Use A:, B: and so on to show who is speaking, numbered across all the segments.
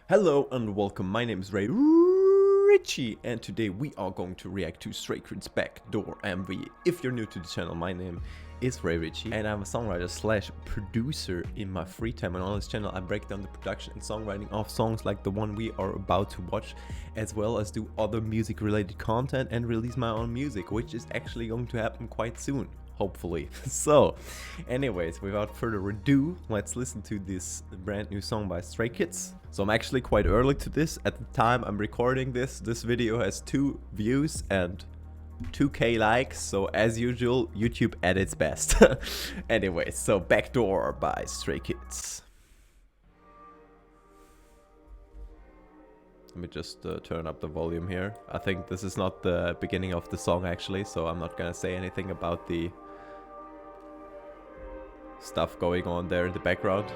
A: Hello and welcome, my name is Ricci and today we are going to react to Stray Kids' Backdoor MV. If you're new to the channel, my name is Ricci and I'm a songwriter slash producer in my free time, and on this channel I break down the production and songwriting of songs like the one we are about to watch, as well as do other music related content and release my own music, which is actually going to happen quite soon. Hopefully. So anyways, without further ado, let's listen to this brand new song by Stray Kids. So I'm actually quite early to this. At the time I'm recording this video has 2 views and 2k likes, so as usual YouTube at its best. Anyways, so Backdoor by Stray Kids. Let me just turn up the volume here. I think this is not the beginning of the song actually, so I'm not gonna say anything about the stuff going on there in the background.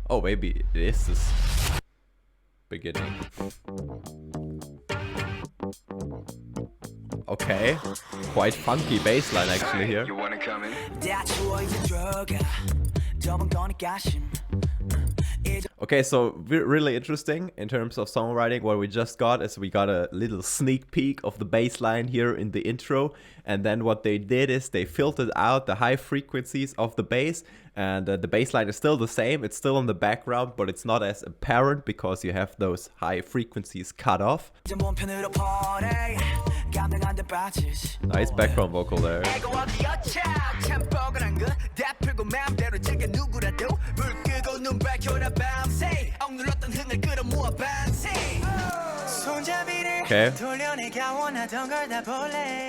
A: Oh, maybe it is this beginning. Okay, quite funky bassline actually here.
B: You wanna come in?
A: Okay, so really interesting in terms of songwriting. What we just got is we got a little sneak peek of the bass line here in the intro, and then what they did is they filtered out the high frequencies of the bass, and the bass line is still the same. It's still in the background, but it's not as apparent because you have those high frequencies cut off. Nice background vocal there. Okay.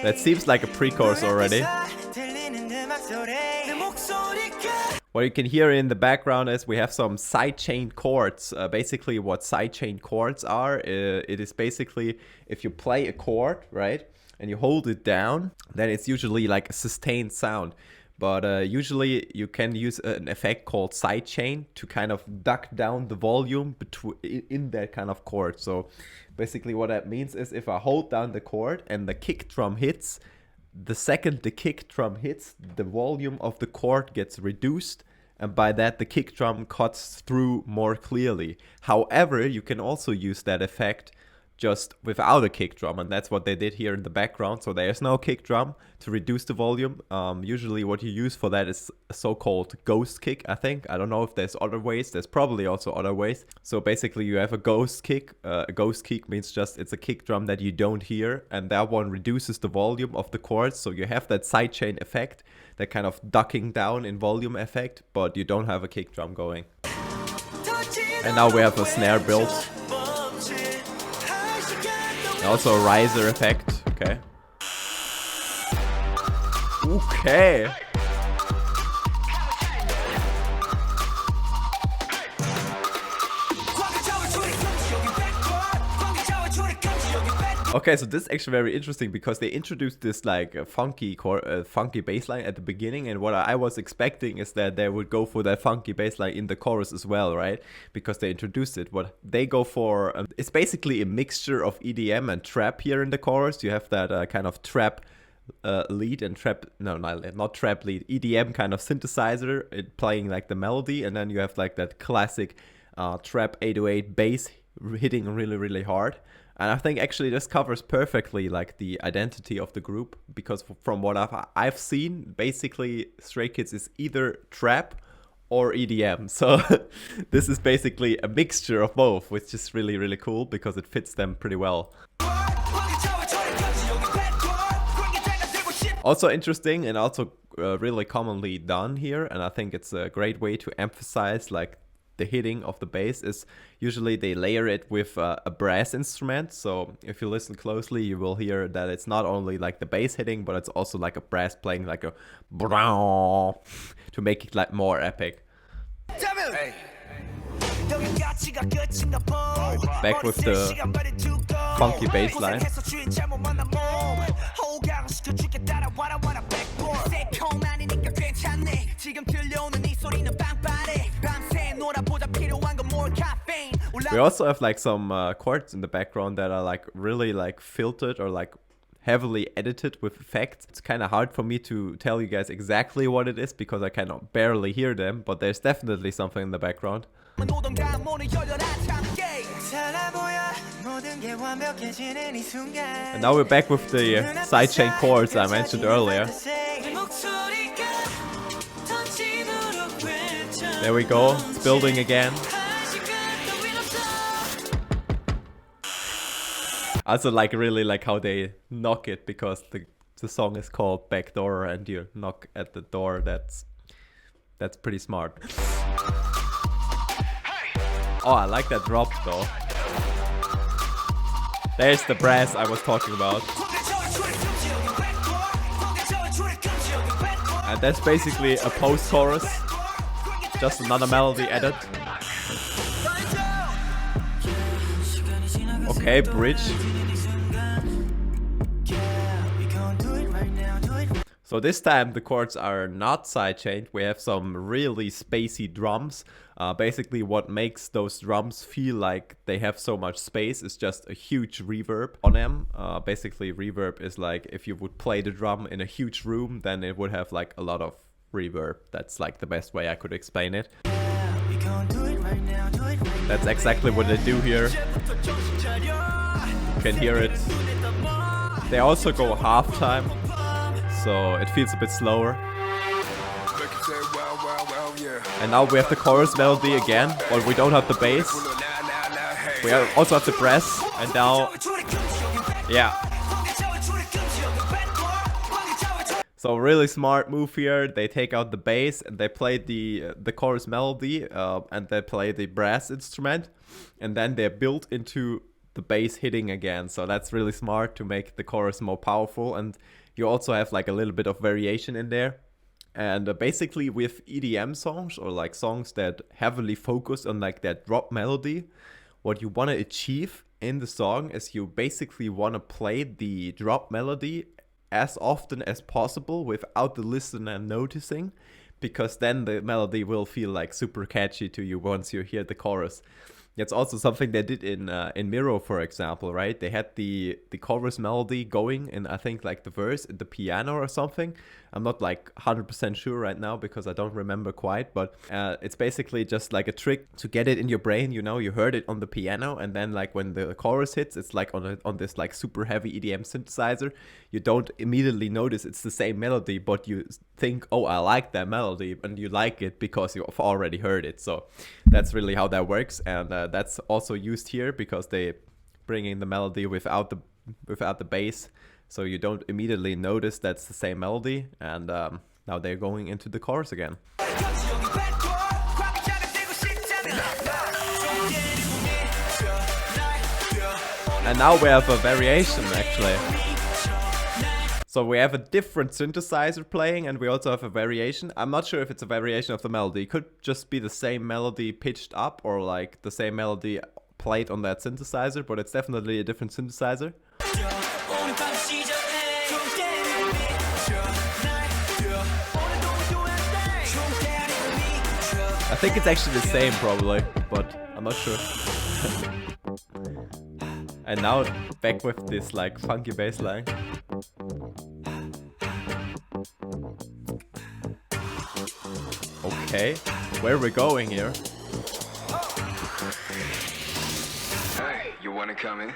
A: That seems like a pre-chorus already. What you can hear in the background is we have some sidechain chords. Basically what sidechain chords are, it is basically if you play a chord, right, and you hold it down, then it's usually like a sustained sound. But usually you can use an effect called sidechain to kind of duck down the volume in that kind of chord. So basically what that means is if I hold down the chord and the kick drum hits, the second the kick drum hits, the volume of the chord gets reduced, and by that the kick drum cuts through more clearly. However, you can also use that effect just without a kick drum, and that's what they did here in the background. So there's no kick drum to reduce the volume. Usually what you use for that is a so-called ghost kick, I think. I don't know if there's other ways. There's probably also other ways. So basically you have a ghost kick. A ghost kick means just it's a kick drum that you don't hear, and that one reduces the volume of the chords. So you have that sidechain effect, that kind of ducking down in volume effect, but you don't have a kick drum going. And now we have a snare built. Also a riser effect, okay. Okay. Okay, so this is actually very interesting because they introduced this like funky bassline at the beginning, and what I was expecting is that they would go for that funky bassline in the chorus as well, right? Because they introduced it. What they go for, it's basically a mixture of EDM and trap here in the chorus. You have that kind of trap lead and trap, no, not trap lead, EDM kind of synthesizer playing like the melody, and then you have like that classic trap 808 bass hitting really, really hard. And I think actually this covers perfectly like the identity of the group, because from what I've seen, basically Stray Kids is either trap or EDM. So this is basically a mixture of both, which is really, really cool because it fits them pretty well. Also interesting and also really commonly done here, and I think it's a great way to emphasize like the hitting of the bass is usually they layer it with a brass instrument. So if you listen closely, you will hear that it's not only like the bass hitting, but it's also like a brass playing like a to make it like more epic.
B: Hey.
A: Back with the funky bassline. We also have like some chords in the background that are like really like filtered or like heavily edited with effects. It's kind of hard for me to tell you guys exactly what it is because I kind of barely hear them, but there's definitely something in the background. And now we're back with the sidechain chords I mentioned earlier. There we go, it's building again. I also really like how they knock it, because the song is called Backdoor and you knock at the door. That's pretty smart. Oh, I like that drop though. There's the brass I was talking about. And that's basically a post-chorus. Just another melody added. Okay, bridge. So this time the chords are not sidechained. We have some really spacey drums. Basically what makes those drums feel like they have so much space is just a huge reverb on them. Basically reverb is like if you would play the drum in a huge room, then it would have like a lot of reverb. That's like the best way I could explain it. That's exactly what they do here. You can hear it. They also go half time, so it feels a bit slower. And now we have the chorus melody again, but we don't have the bass. We also have the brass, and now, yeah. So really smart move here. They take out the bass and they play the chorus melody, and they play the brass instrument, and then they're built into the bass hitting again. So that's really smart to make the chorus more powerful, and you also have like a little bit of variation in there. And basically with EDM songs, or like songs that heavily focus on like that drop melody, what you want to achieve in the song is you basically want to play the drop melody as often as possible without the listener noticing, because then the melody will feel like super catchy to you once you hear the chorus. That's also something they did in Miro, for example, right? They had the chorus melody going in, I think, like the verse in the piano or something. I'm not like 100% sure right now because I don't remember quite, but it's basically just like a trick to get it in your brain. You know, you heard it on the piano, and then like when the chorus hits, it's like on this like super heavy EDM synthesizer. You don't immediately notice it's the same melody, but you think, oh, I like that melody, and you like it because you've already heard it. So that's really how that works, and that's also used here because they bring in the melody without the bass, so you don't immediately notice that's the same melody. And now they're going into the chorus again. And now we have a variation actually. So we have a different synthesizer playing, and we also have a variation. I'm not sure if it's a variation of the melody. It could just be the same melody pitched up, or like the same melody played on that synthesizer, but it's definitely a different synthesizer. I think it's actually the same probably, but I'm not sure. And now back with this like funky bass line. Okay, where are we going here?
B: Hey, you wanna come in?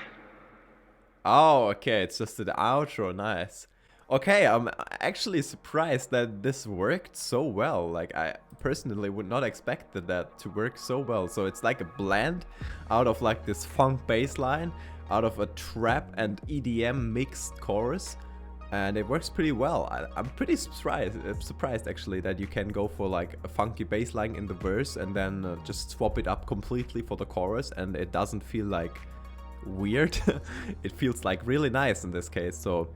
A: Oh, okay, it's just the outro, nice. Okay, I'm actually surprised that this worked so well. Like, I personally would not expect that to work so well. So it's like a blend out of like this funk bass line, out of a trap and EDM mixed chorus, and it works pretty well. I'm pretty surprised actually that you can go for like a funky bass line in the verse and then just swap it up completely for the chorus, and it doesn't feel like weird. It feels like really nice in this case. So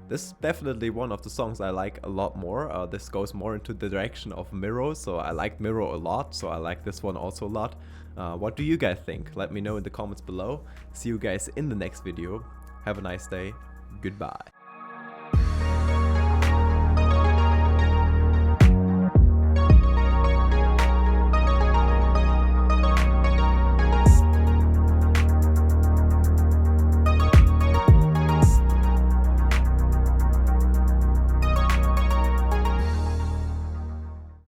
A: this is definitely one of the songs I like a lot more. This goes more into the direction of Miro, so I like Miro a lot, so I like this one also a lot. What do you guys think? Let me know in the comments below. See you guys in the next video. Have a nice day. Goodbye.